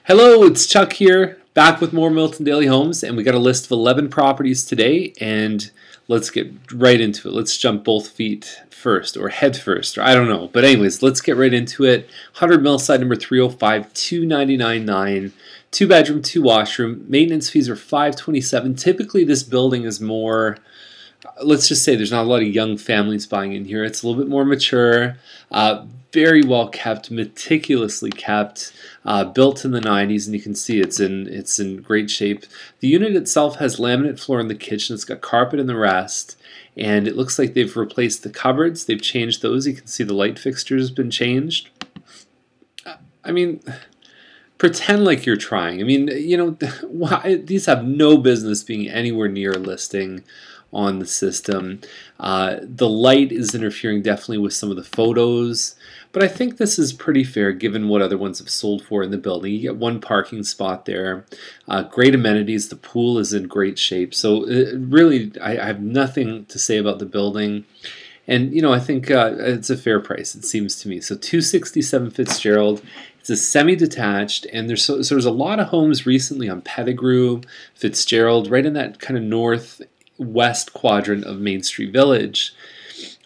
Hello, it's Chuck here, back with more Milton Daily Homes, and we got a list of 11 properties today, and let's get right into it. Let's jump both feet first, or head first, or I don't know. But anyways, let's get right into it. 100 Millside, number 305, 299.9, 2-bedroom, 2-washroom. Maintenance fees are $527. Typically, this building is more, let's just say there's not a lot of young families buying in here. It's a little bit more mature, very well kept, meticulously kept, built in the 90s, and you can see it's in great shape. The unit itself has laminate floor in the kitchen. It's got carpet in the rest, and it looks like they've replaced the cupboards. They've changed those. You can see the light fixture has been changed. I mean, pretend like you're trying. I mean, you know, these have no business being anywhere near a listing on the system. The light is interfering definitely with some of the photos, but I think this is pretty fair given what other ones have sold for in the building. You get one parking spot there, great amenities, the pool is in great shape, so really I have nothing to say about the building. And you know, I think it's a fair price, it seems to me. So 267 Fitzgerald. It's a semi-detached, and there's a lot of homes recently on Pettigrew, Fitzgerald, right in that kind of northwest quadrant of Main Street Village,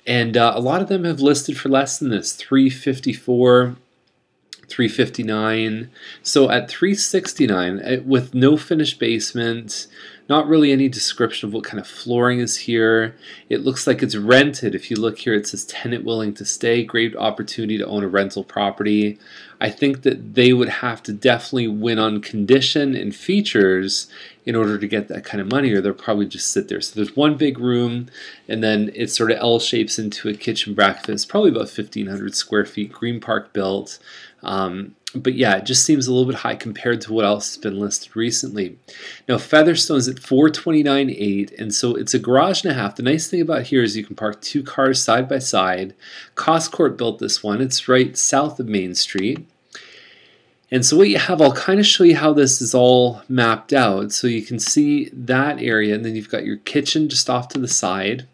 and a lot of them have listed for less than this, 354, 359. So at 369, with no finished basement, not really any description of what kind of flooring is here. It looks like it's rented. If you look here, it says tenant willing to stay. Great opportunity to own a rental property. I think that they would have to definitely win on condition and features in order to get that kind of money, or they'll probably just sit there. So there's one big room, and then it sort of L-shapes into a kitchen breakfast, probably about 1,500 square feet, Green Park built. But yeah, it just seems a little bit high compared to what else has been listed recently. Now, Featherstone's at 429.8, and so it's a garage and a half. The nice thing about here is you can park two cars side by side. Coscourt built this one. It's right south of Main Street. And so what you have, I'll kind of show you how this is all mapped out. So you can see that area, and then you've got your kitchen just off to the side.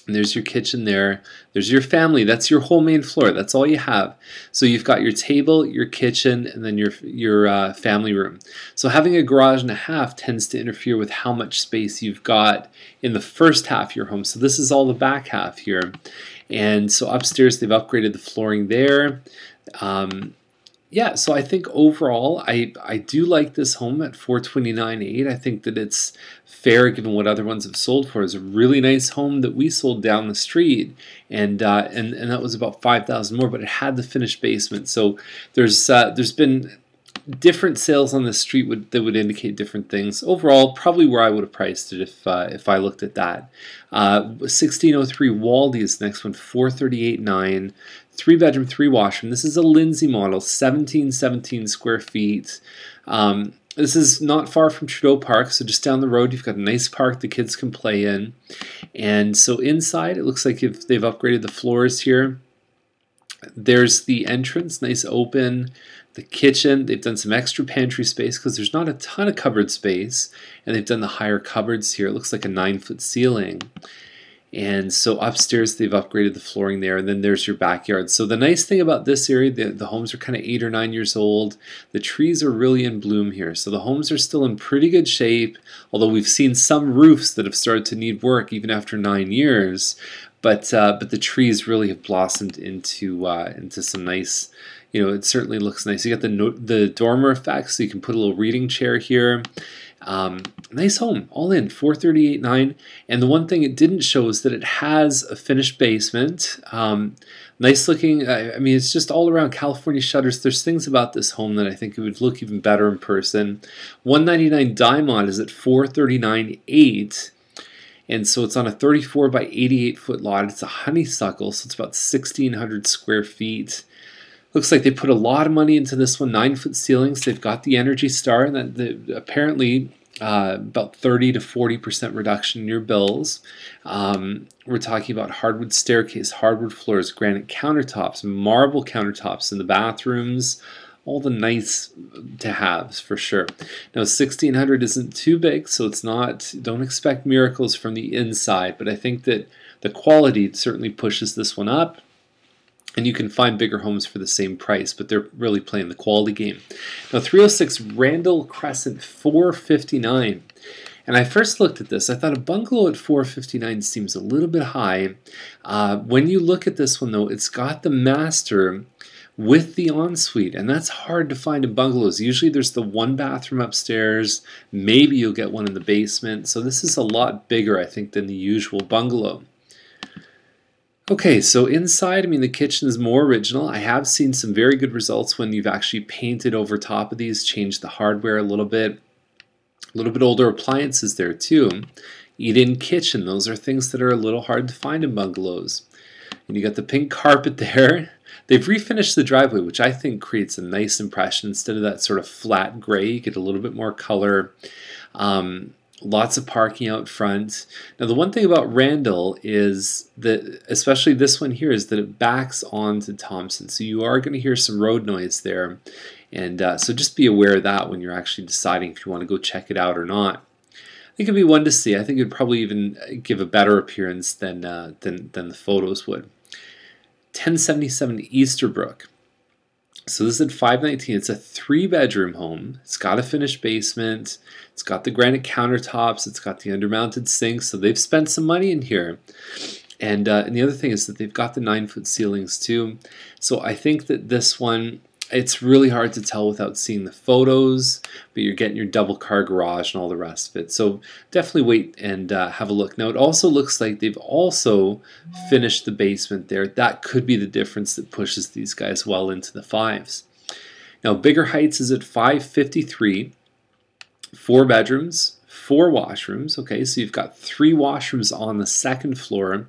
And there's your kitchen there. There's your family. That's your whole main floor. That's all you have. So you've got your table, your kitchen, and then your family room. So having a garage and a half tends to interfere with how much space you've got in the first half of your home. So this is all the back half here. And so upstairs they've upgraded the flooring there. Yeah, so I think overall I do like this home at 429.8. I think that it's fair given what other ones have sold for. It's a really nice home that we sold down the street, and that was about $5,000 more, but it had the finished basement. So there's been different sales on the street that would indicate different things. Overall, probably where I would have priced it if I looked at that. 1603 Waldy is the next one, 438.9. 3-bedroom, 3-washroom. This is a Lindsay model, 1717 square feet. This is not far from Trudeau Park, so just down the road you've got a nice park the kids can play in. And so inside it looks like they've upgraded the floors here. There's the entrance, nice open. The kitchen, they've done some extra pantry space because there's not a ton of cupboard space, and they've done the higher cupboards here. It looks like a 9-foot ceiling. And so upstairs they've upgraded the flooring there, and then there's your backyard. So the nice thing about this area, the homes are kind of 8 or 9 years old. The trees are really in bloom here, so the homes are still in pretty good shape, although we've seen some roofs that have started to need work even after 9 years. But the trees really have blossomed into some nice, you know, it certainly looks nice. You got the dormer effect, so you can put a little reading chair here. Nice home, all in, 438.9. And the one thing it didn't show is that it has a finished basement. Nice looking, I mean, it's just all around California shutters. There's things about this home that I think it would look even better in person. 199 Diamond is at 439.8. And so it's on a 34 by 88 foot lot. It's a honeysuckle, so it's about 1,600 square feet. Looks like they put a lot of money into this one, 9-foot ceilings. They've got the Energy Star, and apparently about 30 to 40% reduction in your bills. We're talking about hardwood staircase, hardwood floors, granite countertops, marble countertops in the bathrooms, all the nice to haves for sure. Now 1,600 isn't too big, so it's not, don't expect miracles from the inside, but I think that the quality certainly pushes this one up. And you can find bigger homes for the same price, but they're really playing the quality game. Now 306 Randall Crescent, 459. And I first looked at this, I thought a bungalow at 459 seems a little bit high. When you look at this one though, it's got the master with the ensuite, and that's hard to find in bungalows. Usually there's the one bathroom upstairs, maybe you'll get one in the basement. So this is a lot bigger, I think, than the usual bungalow. Okay, so inside, I mean, the kitchen is more original. I have seen some very good results when you've actually painted over top of these, changed the hardware a little bit older appliances there too. Eat-in kitchen, those are things that are a little hard to find in bungalows. And you got the pink carpet there. They've refinished the driveway, which I think creates a nice impression. Instead of that sort of flat gray, you get a little bit more color. Lots of parking out front. Now the one thing about Randall is that, especially this one here, is that it backs onto Thompson. So you are going to hear some road noise there. And so just be aware of that when you're actually deciding if you want to go check it out or not. I think it'd be one to see. I think it'd probably even give a better appearance than the photos would. 1077 Easterbrook. So this is at 519. It's a 3-bedroom home. It's got a finished basement. It's got the granite countertops. It's got the undermounted sinks. So they've spent some money in here. And the other thing is that they've got the 9-foot ceilings too. So I think that this one, it's really hard to tell without seeing the photos, but you're getting your double car garage and all the rest of it. So definitely wait and have a look. Now it also looks like they've also finished the basement there. That could be the difference that pushes these guys well into the 5s. Now Bigger Heights is at 553, 4 bedrooms, 4 washrooms. Okay, so you've got 3 washrooms on the 2nd floor.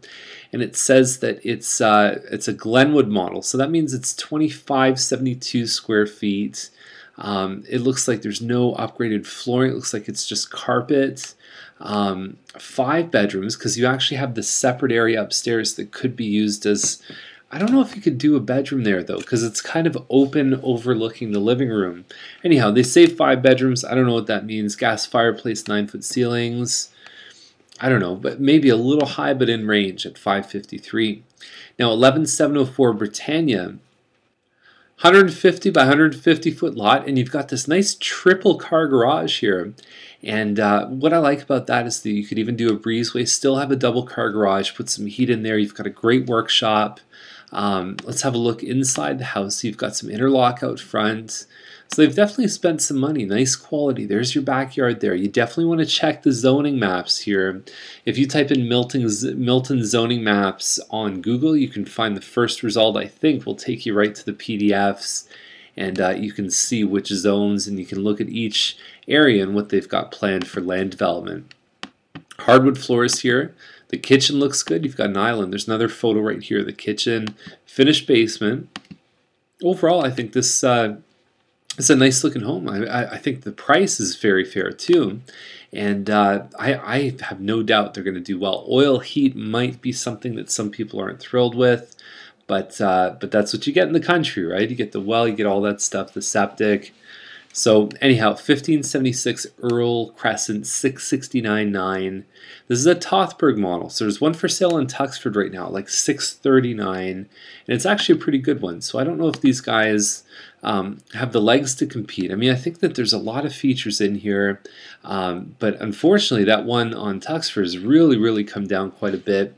And it says that it's a Glenwood model, so that means it's 2572 square feet. It looks like there's no upgraded flooring. It looks like it's just carpet. 5 bedrooms, because you actually have the separate area upstairs that could be used as, I don't know if you could do a bedroom there though, because it's kind of open overlooking the living room. Anyhow, they say 5 bedrooms. I don't know what that means. Gas fireplace, 9-foot ceilings. I don't know, but maybe a little high, but in range at 553. Now 11704 Britannia, 150 by 150 foot lot, and you've got this nice triple car garage here. And what I like about that is that you could even do a breezeway, still have a double car garage, put some heat in there. You've got a great workshop. Let's have a look inside the house. You've got some interlock out front. So they've definitely spent some money. Nice quality. There's your backyard there. You definitely want to check the zoning maps here. If you type in Milton zoning maps on Google, you can find the first result, I think, will take you right to the PDFs. And you can see which zones, and you can look at each area and what they've got planned for land development. Hardwood floors here. The kitchen looks good. You've got an island. There's another photo right here. The kitchen. Finished basement. Overall, I think this it's a nice looking home. I think the price is very fair too, and I have no doubt they're going to do well. Oil heat might be something that some people aren't thrilled with, but that's what you get in the country, right? You get the well, you get all that stuff, the septic. So anyhow, 1576 Earl Crescent, 669.9. This is a Tothberg model. So there's one for sale in Tuxford right now, like 639, and it's actually a pretty good one. So I don't know if these guys have the legs to compete. I mean, I think that there's a lot of features in here, but unfortunately that one on Tuxford has really come down quite a bit.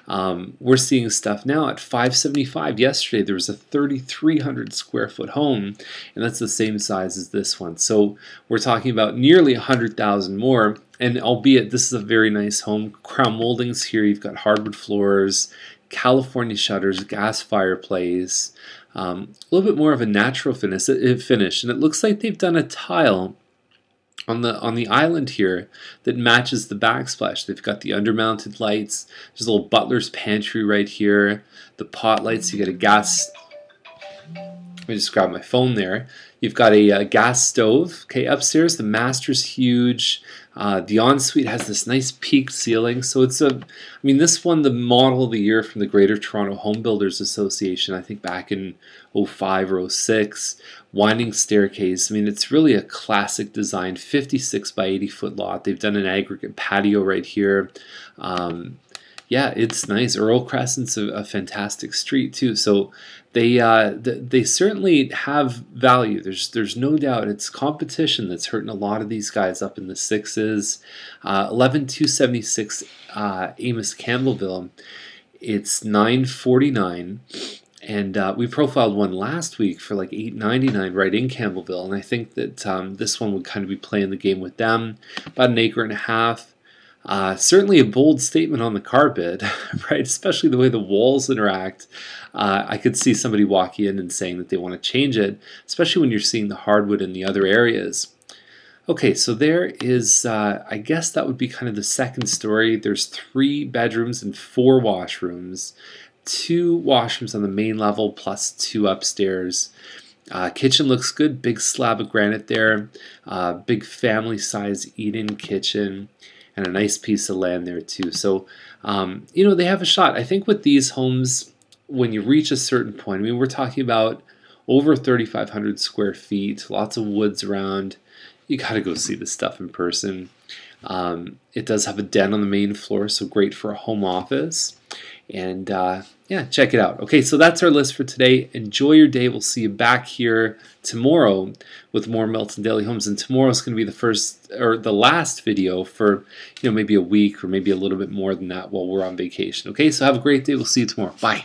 We're seeing stuff now at 575. Yesterday there was a 3,300 square foot home, and that's the same size as this one. So we're talking about nearly 100,000 more, and albeit this is a very nice home. Crown moldings here. You've got hardwood floors, California shutters, gas fireplace. A little bit more of a natural finish, and it looks like they've done a tile on the island here that matches the backsplash. They've got the undermounted lights. There's a little butler's pantry right here. The pot lights. You get a gas. Let me just grab my phone there. You've got a gas stove. Okay, upstairs the master's huge. The ensuite has this nice peaked ceiling. So it's I mean, this won the Model of the Year from the Greater Toronto Home Builders Association, I think back in 05 or 06. Winding staircase. I mean, it's really a classic design, 56 by 80 foot lot. They've done an aggregate patio right here. Yeah, it's nice. Earl Crescent's a fantastic street too. So they certainly have value. There's no doubt. It's competition that's hurting a lot of these guys up in the sixes. 11,276 Amos Campbellville. It's 949. And we profiled one last week for like $8.99 right in Campbellville, and I think that this one would kind of be playing the game with them. About an acre and a half. Certainly a bold statement on the carpet, right? Especially the way the walls interact. I could see somebody walking in and saying that they want to change it, especially when you're seeing the hardwood in the other areas. Okay, so there is, I guess that would be kind of the second story. There's 3 bedrooms and 4 washrooms. 2 washrooms on the main level plus 2 upstairs. Kitchen looks good, big slab of granite there, big family size eat-in kitchen, and a nice piece of land there too. So, you know, they have a shot. I think with these homes, when you reach a certain point, I mean, we're talking about over 3,500 square feet, lots of woods around. You got to go see this stuff in person. It does have a den on the main floor, so great for a home office. And yeah, check it out. Okay, so that's our list for today. Enjoy your day. We'll see you back here tomorrow with more Milton Daily Homes. And tomorrow's going to be the first or the last video for, you know, maybe a week or maybe a little bit more than that while we're on vacation. Okay, so have a great day. We'll see you tomorrow. Bye.